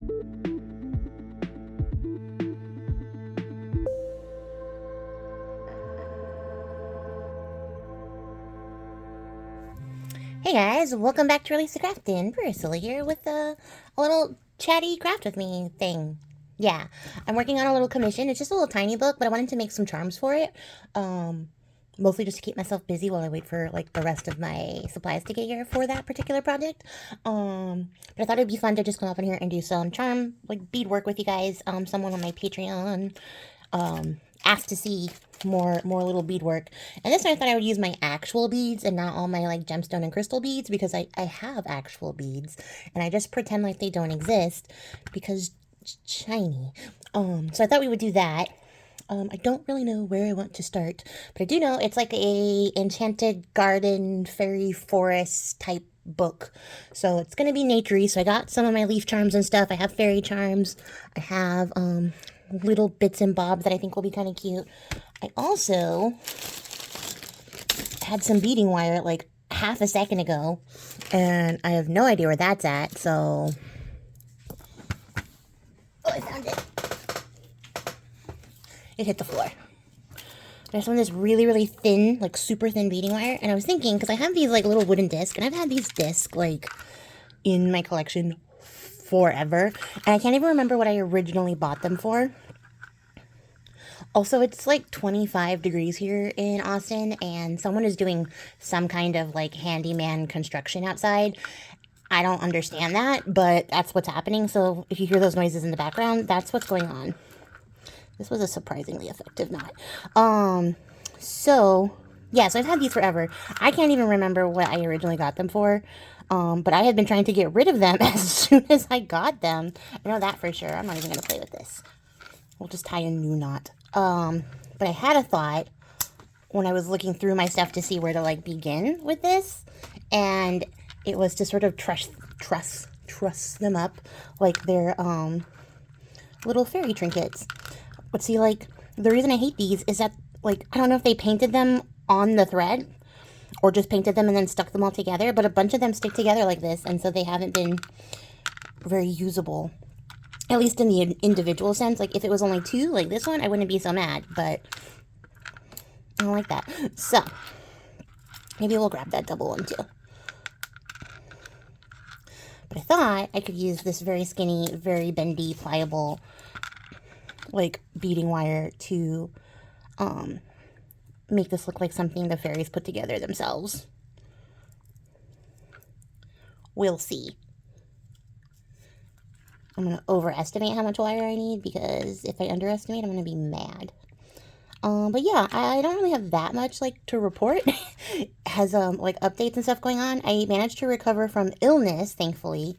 Hey guys, welcome back to Release the Craftin. Priscilla here with a little chatty craft with me thing. Yeah, I'm working on a little commission. It's just a little tiny book, but I wanted to make some charms for it. Mostly just to keep myself busy while I wait for like the rest of my supplies to get here for that particular project. But I thought it'd be fun to just come up in here and do some charm, like bead work with you guys. Someone on my Patreon asked to see more little beadwork, and this time I thought I would use my actual beads and not all my like gemstone and crystal beads, because I have actual beads and I just pretend like they don't exist because it's shiny. So I thought we would do that. I don't really know where I want to start, but I do know it's like a enchanted garden fairy forest type book, so it's gonna be naturey. So I got some of my leaf charms and stuff. I have fairy charms. I have little bits and bobs that I think will be kind of cute. I also had some beading wire like half a second ago, and I have no idea where that's at, so... Oh, I found it. It hit the floor. There's some of this really thin, like super thin beading wire, and I was thinking, because I have these like little wooden discs, and I've had these discs like in my collection forever, and I can't even remember what I originally bought them for. Also, it's like 25 degrees here in Austin, and someone is doing some kind of like handyman construction outside. I don't understand that, but that's what's happening. So if you hear those noises in the background, that's what's going on. This was a surprisingly effective knot. So yeah, so I've had these forever. I can't even remember what I originally got them for. But I had been trying to get rid of them as soon as I got them. I know that for sure. I'm not even going to play with this. We'll just tie a new knot. But I had a thought when I was looking through my stuff to see where to like begin with this, and it was to sort of truss them up like they're little fairy trinkets. But see, like, the reason I hate these is that, like, I don't know if they painted them on the thread or just painted them and then stuck them all together, but a bunch of them stick together like this, and so they haven't been very usable. At least in the individual sense. Like, if it was only two, like this one, I wouldn't be so mad, but I don't like that. So, maybe we'll grab that double one, too. But I thought I could use this very skinny, very bendy, pliable, like, beading wire to, make this look like something the fairies put together themselves. We'll see. I'm going to overestimate how much wire I need, because if I underestimate, I'm going to be mad. But yeah, I don't really have that much, like, to report. Has, like, updates and stuff going on. I managed to recover from illness, thankfully.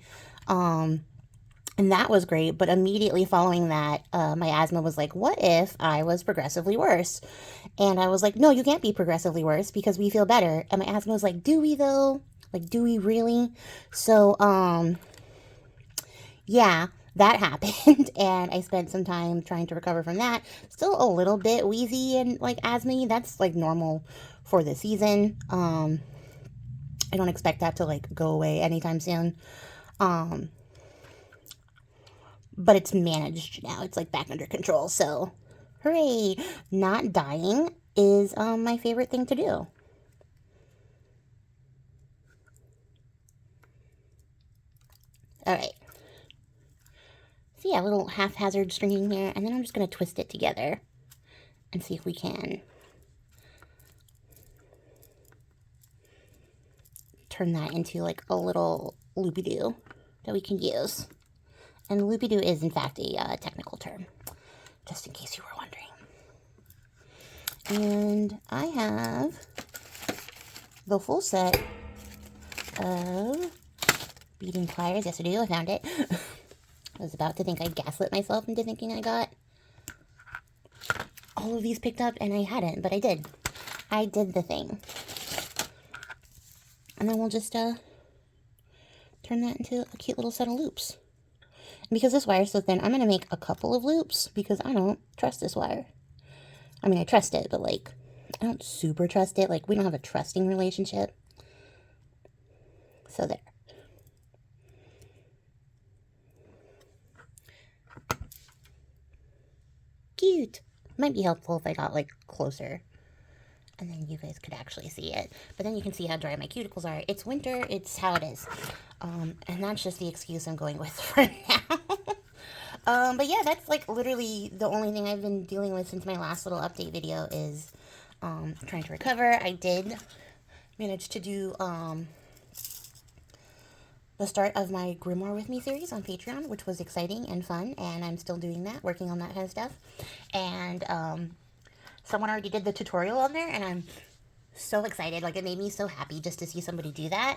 And that was great, but immediately following that, my asthma was like, what if I was progressively worse? And I was like, no, you can't be progressively worse, because we feel better. And my asthma was like, do we though? Like, do we really? So, yeah, that happened, and I spent some time trying to recover from that. Still a little bit wheezy and like asthma. That's like normal for the season. I don't expect that to like go away anytime soon. But it's managed now. It's like back under control. So, hooray! Not dying is my favorite thing to do. All right. So yeah, a little haphazard stringing here, and then I'm just going to twist it together and see if we can turn that into like a little loopy-doo that we can use. And loopy-doo is in fact a technical term, just in case you were wondering. And I have the full set of beading pliers. Yes, I do. I found it. I was about to think I gaslit myself into thinking I got all of these picked up, and I hadn't, but I did. I did the thing. And then we'll just turn that into a cute little set of loops. And because this wire is so thin, I'm going to make a couple of loops, because I don't trust this wire. I mean, I trust it, but like, I don't super trust it. Like, we don't have a trusting relationship. So there. cute. Might be helpful if I got like closer. And then you guys could actually see it. But then you can see how dry my cuticles are. It's winter, it's how it is. And that's just the excuse I'm going with for now. But yeah, that's like literally the only thing I've been dealing with since my last little update video is trying to recover. I did manage to do the start of my Grimoire with Me series on Patreon, which was exciting and fun, and I'm still doing that, working on that kind of stuff. And someone already did the tutorial on there, and I'm so excited. Like, it made me so happy just to see somebody do that.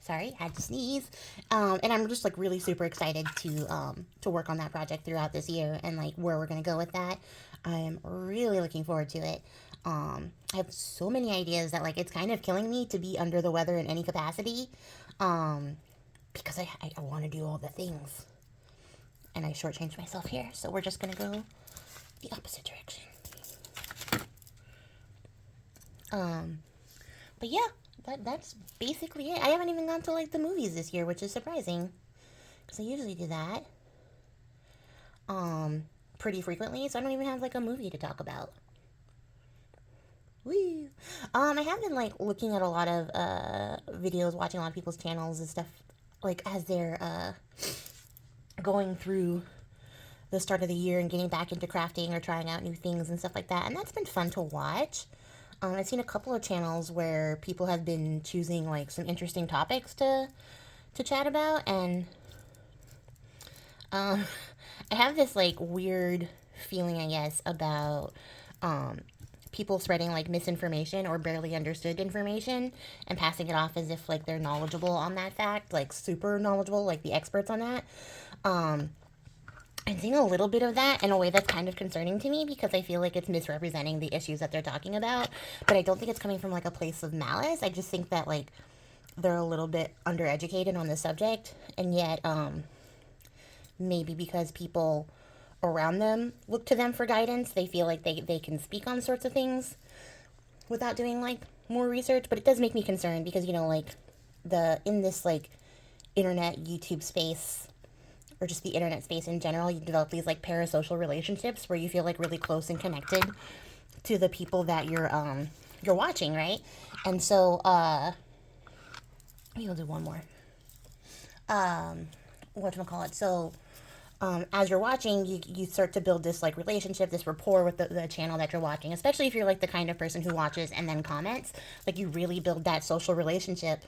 Sorry, had to sneeze. And I'm just like really super excited to work on that project throughout this year and like where we're gonna go with that. I'm really looking forward to it. I have so many ideas that like it's kind of killing me to be under the weather in any capacity, because I want to do all the things, and I shortchanged myself here. So we're just gonna go the opposite direction. But yeah, that's basically it. I haven't even gone to like the movies this year, which is surprising, because I usually do that pretty frequently, so I don't even have like a movie to talk about. Woo! I have been like looking at a lot of videos, watching a lot of people's channels and stuff, like as they're going through the start of the year and getting back into crafting or trying out new things and stuff like that, and that's been fun to watch. I've seen a couple of channels where people have been choosing like some interesting topics to chat about, and I have this like weird feeling, I guess, about people spreading like misinformation or barely understood information and passing it off as if like they're knowledgeable on that fact, like super knowledgeable, like the experts on that. I'm seeing a little bit of that in a way that's kind of concerning to me, because I feel like it's misrepresenting the issues that they're talking about, but I don't think it's coming from like a place of malice. I just think that like they're a little bit undereducated on the subject, and yet maybe because people around them look to them for guidance, they feel like they can speak on sorts of things without doing like more research. But it does make me concerned, because you know, like in this like internet YouTube space, or just the internet space in general, you develop these like parasocial relationships where you feel like really close and connected to the people that you're watching, right? And so maybe I'll do one more. Whatchamacallit? So as you're watching, you start to build this like relationship, this rapport with the channel that you're watching, especially if you're like the kind of person who watches and then comments. Like, you really build that social relationship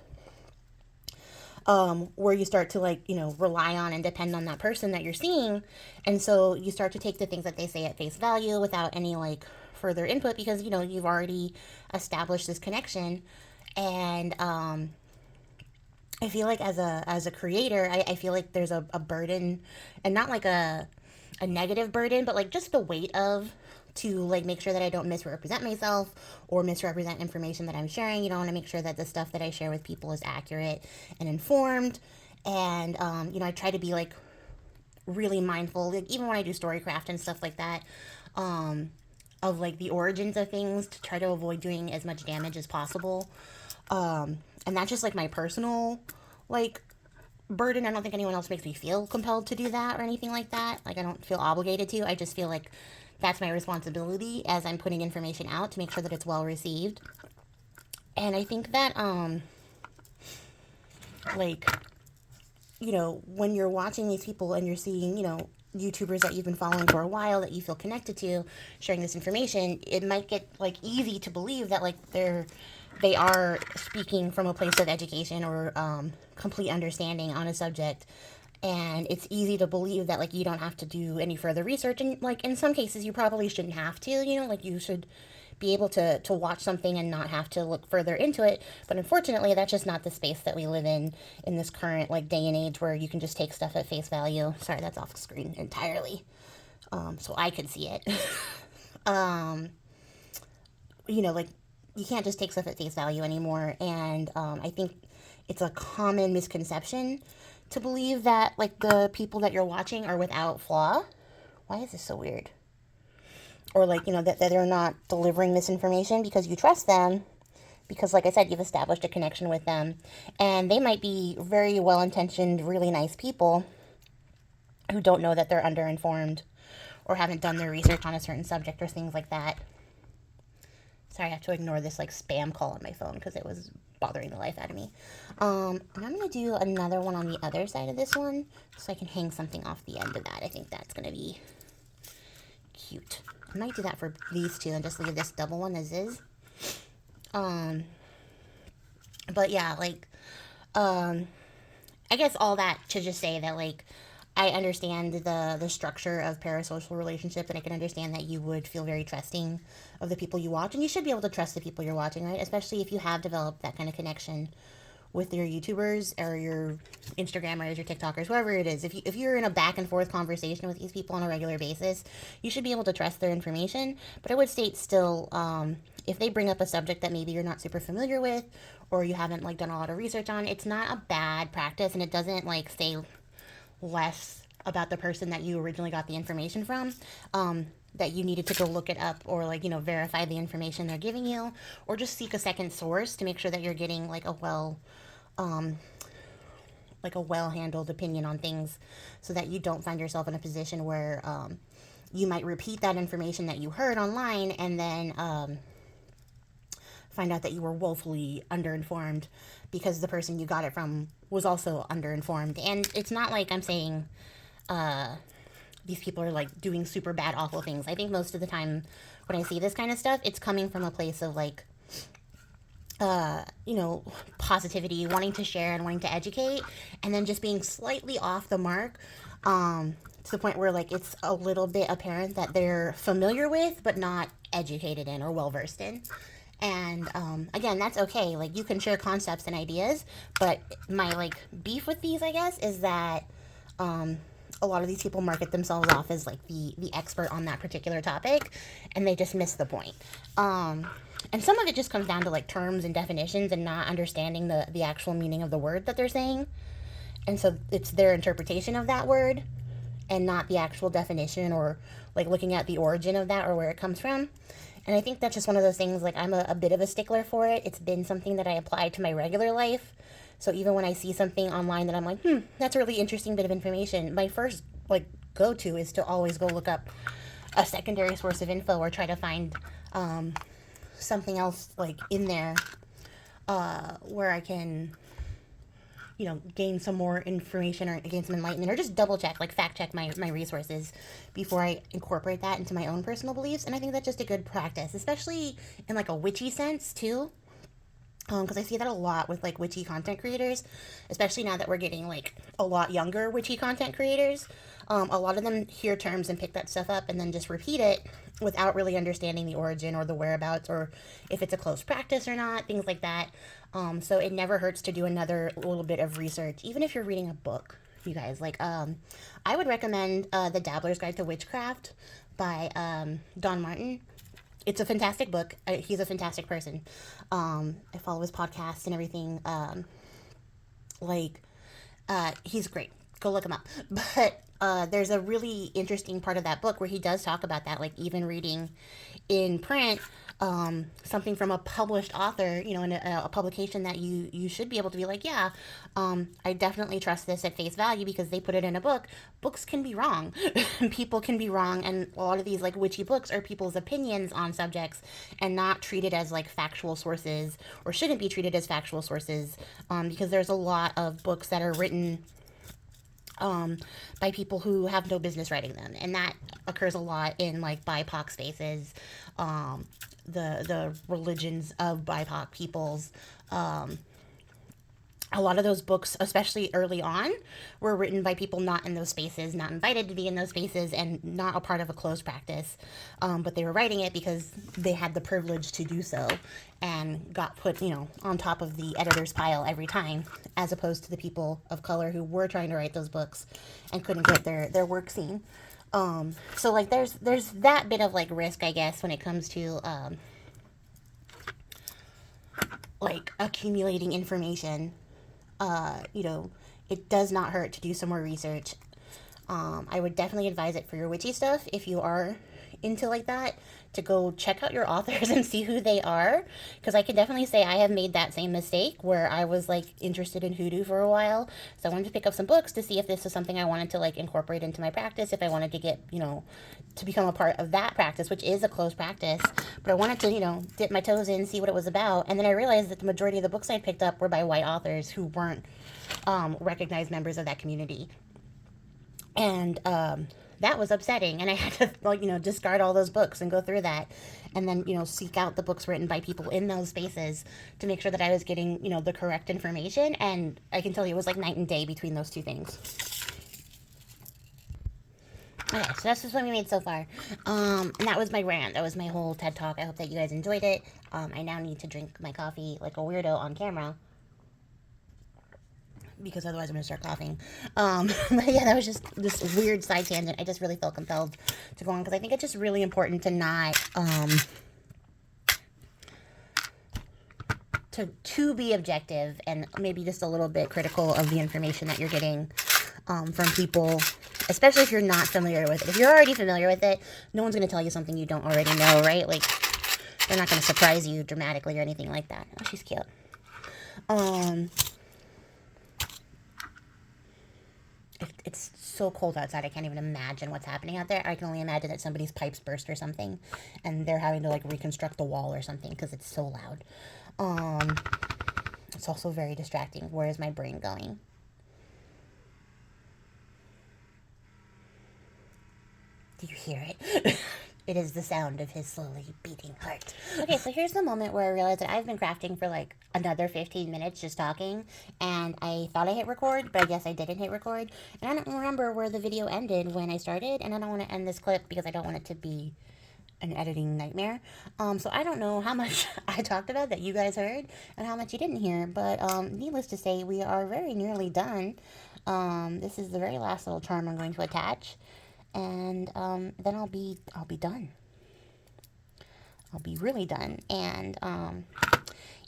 where you start to like, you know, rely on and depend on that person that you're seeing. And so you start to take the things that they say at face value without any like further input, because, you know, you've already established this connection. And I feel like as a creator, I feel like there's a burden, and not like a negative burden, but like just the weight of to like make sure that I don't misrepresent myself or misrepresent information that I'm sharing. You know, I want to make sure that the stuff that I share with people is accurate and informed. And you know, I try to be like really mindful, like even when I do storycraft and stuff like that, of like the origins of things, to try to avoid doing as much damage as possible. And that's just like my personal like burden. I don't think anyone else makes me feel compelled to do that or anything like that. Like, I don't feel obligated to. I just feel like that's my responsibility as I'm putting information out, to make sure that it's well received. And I think that like, you know, when you're watching these people and you're seeing, you know, YouTubers that you've been following for a while, that you feel connected to, sharing this information, it might get like easy to believe that like they are speaking from a place of education or complete understanding on a subject. And it's easy to believe that like you don't have to do any further research, and like in some cases you probably shouldn't have to, you know, like you should be able to watch something and not have to look further into it. But unfortunately, that's just not the space that we live in this current like day and age, where you can just take stuff at face value. Sorry, that's off screen entirely, so I could see it. You know, like, you can't just take stuff at face value anymore. And I think it's a common misconception to believe that like the people that you're watching are without flaw. Why is this so weird? Or like, you know, that they're not delivering misinformation because you trust them, because like I said, you've established a connection with them, and they might be very well-intentioned, really nice people, who don't know that they're underinformed or haven't done their research on a certain subject or things like that. Sorry, I have to ignore this like spam call on my phone because it was bothering the life out of me. And I'm going to do another one on the other side of this one so I can hang something off the end of that. I think that's going to be cute. I might do that for these two and just leave this double one as is. But yeah, like, I guess all that to just say that, like, I understand the structure of parasocial relationship, and I can understand that you would feel very trusting of the people you watch, and you should be able to trust the people you're watching, right? Especially if you have developed that kind of connection with your YouTubers or your Instagrammers, your TikTokers, whoever it is. If you're in a back and forth conversation with these people on a regular basis, you should be able to trust their information. But I would state still, if they bring up a subject that maybe you're not super familiar with or you haven't like done a lot of research on, it's not a bad practice, and it doesn't like say less about the person that you originally got the information from, that you needed to go look it up or like, you know, verify the information they're giving you, or just seek a second source to make sure that you're getting like a well handled opinion on things, so that you don't find yourself in a position where you might repeat that information that you heard online and then find out that you were woefully underinformed because the person you got it from was also underinformed. And it's not like I'm saying these people are like doing super bad, awful things. I think most of the time when I see this kind of stuff, it's coming from a place of like, you know, positivity, wanting to share and wanting to educate, and then just being slightly off the mark, to the point where like it's a little bit apparent that they're familiar with but not educated in or well versed in. And again, that's okay. Like, you can share concepts and ideas, but my like beef with these, I guess, is that a lot of these people market themselves off as like the expert on that particular topic, and they just miss the point. And some of it just comes down to like terms and definitions and not understanding the actual meaning of the word that they're saying. And so it's their interpretation of that word and not the actual definition, or like looking at the origin of that or where it comes from. And I think that's just one of those things, like, I'm a bit of a stickler for it. It's been something that I apply to my regular life. So even when I see something online that I'm like, that's a really interesting bit of information, my first, like, go-to is to always go look up a secondary source of info or try to find something else, like, in there where I can, you know, gain some more information or gain some enlightenment, or just double check, like fact check my resources before I incorporate that into my own personal beliefs. And I think that's just a good practice, especially in like a witchy sense too. Because I see that a lot with like witchy content creators, especially now that we're getting like a lot younger witchy content creators. A lot of them hear terms and pick that stuff up and then just repeat it without really understanding the origin or the whereabouts, or if it's a close practice or not, things like that. So it never hurts to do another little bit of research, even if you're reading a book, you guys. Like, I would recommend The Dabbler's Guide to Witchcraft by Don Martin. It's a fantastic book. He's a fantastic person. I follow his podcast and everything. He's great. Go look him up. But there's a really interesting part of that book where he does talk about that, like even reading in print something from a published author, you know, in a publication that you should be able to be like, yeah, I definitely trust this at face value because they put it in a book. Books can be wrong. People can be wrong, and a lot of these like witchy books are people's opinions on subjects and not treated as like factual sources, or shouldn't be treated as factual sources, because there's a lot of books that are written by people who have no business writing them, and that occurs a lot in like BIPOC spaces, the religions of BIPOC peoples. A lot of those books, especially early on, were written by people not in those spaces, not invited to be in those spaces, and not a part of a closed practice. But they were writing it because they had the privilege to do so, and got put, you know, on top of the editor's pile every time, as opposed to the people of color who were trying to write those books and couldn't get their work seen. So like there's that bit of like risk, I guess, when it comes to like accumulating information. You know, it does not hurt to do some more research. I would definitely advise it for your witchy stuff if you are into like that, to go check out your authors and see who they are. Because I can definitely say I have made that same mistake where I was like interested in hoodoo for a while. So I wanted to pick up some books to see if this is something I wanted to like incorporate into my practice, if I wanted to get, you know, to become a part of that practice, which is a closed practice. But I wanted to, you know, dip my toes in, see what it was about. And then I realized that the majority of the books I picked up were by white authors who weren't recognized members of that community. And that was upsetting. And I had to, like, you know, discard all those books and go through that. And then, you know, seek out the books written by people in those spaces to make sure that I was getting, you know, the correct information. And I can tell you it was like night and day between those two things. Okay, so that's just what we made so far. And that was my rant. That was my whole TED Talk. I hope that you guys enjoyed it. I now need to drink my coffee like a weirdo on camera, because otherwise I'm going to start coughing. But yeah, that was just this weird side tangent. I just really felt compelled to go on because I think it's just really important to not, to be objective and maybe just a little bit critical of the information that you're getting from people, especially if you're not familiar with it. If you're already familiar with it, no one's going to tell you something you don't already know, right? Like, they're not going to surprise you dramatically or anything like that. Oh, she's cute. It's so cold outside, I can't even imagine what's happening out there. I can only imagine that somebody's pipes burst or something, and they're having to, like, reconstruct the wall or something because it's so loud. It's also very distracting. Where is my brain going? Do you hear it? It is the sound of his slowly beating heart. Okay, so here's the moment where I realized that I've been crafting for like another 15 minutes just talking, and I thought I hit record, but I guess I didn't hit record. And I don't remember where the video ended when I started, and I don't want to end this clip because I don't want it to be an editing nightmare. So I don't know how much I talked about that you guys heard and how much you didn't hear, but needless to say, we are very nearly done. This is the very last little charm I'm going to attach. And then I'll be done. I'll be really done. And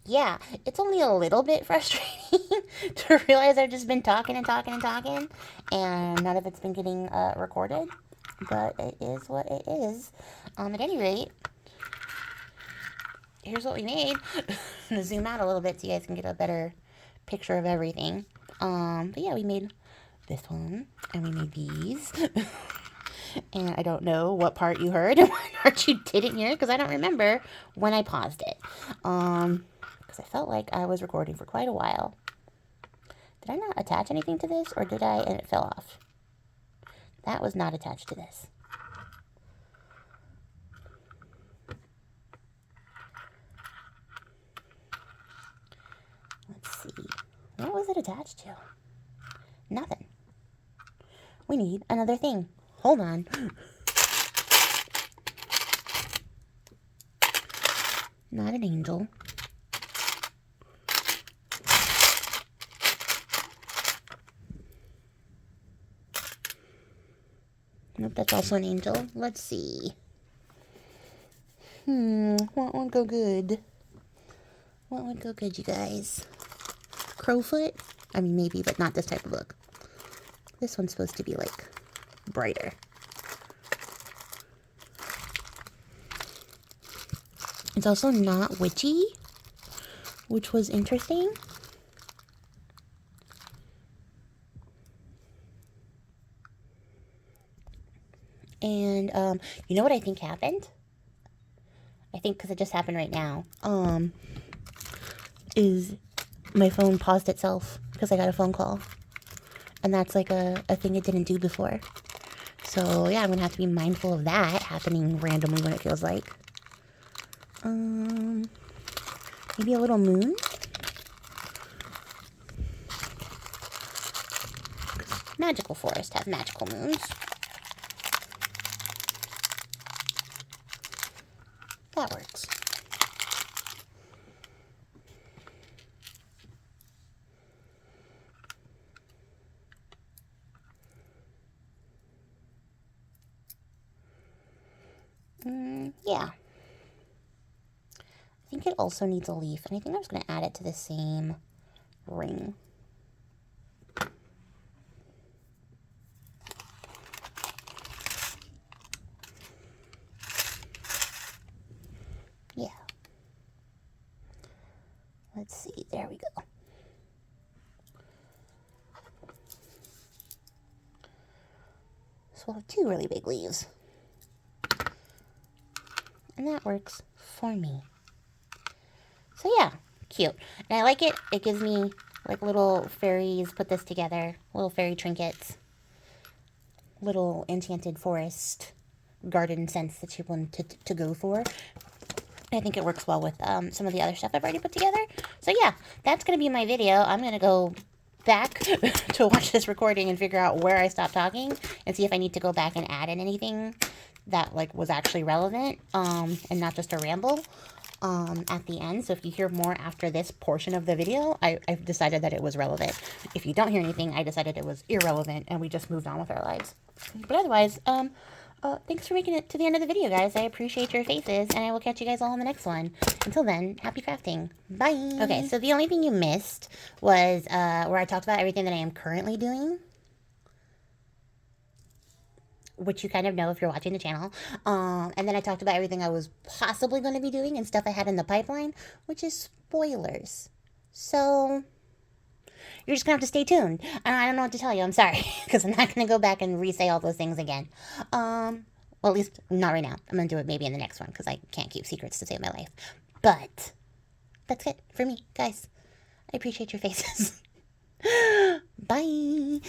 yeah, it's only a little bit frustrating to realize I've just been talking and talking and talking, and none of it's been getting recorded. But it is what it is. At any rate, here's what we made. I'm gonna zoom out a little bit so you guys can get a better picture of everything. But yeah, we made this one, and we made these. And I don't know what part you heard and what part you didn't hear, because I don't remember when I paused it. Because I felt like I was recording for quite a while. Did I not attach anything to this, or did I and it fell off? That was not attached to this. Let's see. What was it attached to? Nothing. We need another thing. Hold on. Not an angel. Nope, that's also an angel. Let's see. What would go good? What would go good, you guys? Crowfoot? I mean, maybe, but not this type of look. This one's supposed to be, like, brighter. It's also not witchy, which was interesting. And, you know what I think happened? I think, because it just happened right now, is my phone paused itself because I got a phone call. And that's like a thing it didn't do before. So, yeah, I'm going to have to be mindful of that happening randomly when it feels like. Maybe a little moon? Magical forests have magical moons. That works. Yeah. I think it also needs a leaf, and I think I'm just going to add it to the same ring. So we'll have 2 really big leaves. And that works for me. So yeah, cute. And I like it. It gives me like little fairies put this together. Little fairy trinkets. Little enchanted forest garden scents that you want to go for. I think it works well with some of the other stuff I've already put together. So yeah, that's going to be my video. I'm going to go back to watch this recording and figure out where I stopped talking and see if I need to go back and add in anything that like was actually relevant and not just a ramble at the end. So if you hear more after this portion of the video, I've decided that it was relevant. If you don't hear anything, I decided it was irrelevant and we just moved on with our lives. But otherwise, thanks for making it to the end of the video, guys. I appreciate your faces, and I will catch you guys all in the next one. Until then, happy crafting. Bye! Okay, so the only thing you missed was where I talked about everything that I am currently doing, which you kind of know if you're watching the channel. And then I talked about everything I was possibly going to be doing and stuff I had in the pipeline, which is spoilers. So you're just going to have to stay tuned. I don't know what to tell you. I'm sorry, because I'm not going to go back and re-say all those things again. Well, at least not right now. I'm going to do it maybe in the next one, because I can't keep secrets to save my life. But that's it for me, guys. I appreciate your faces. Bye.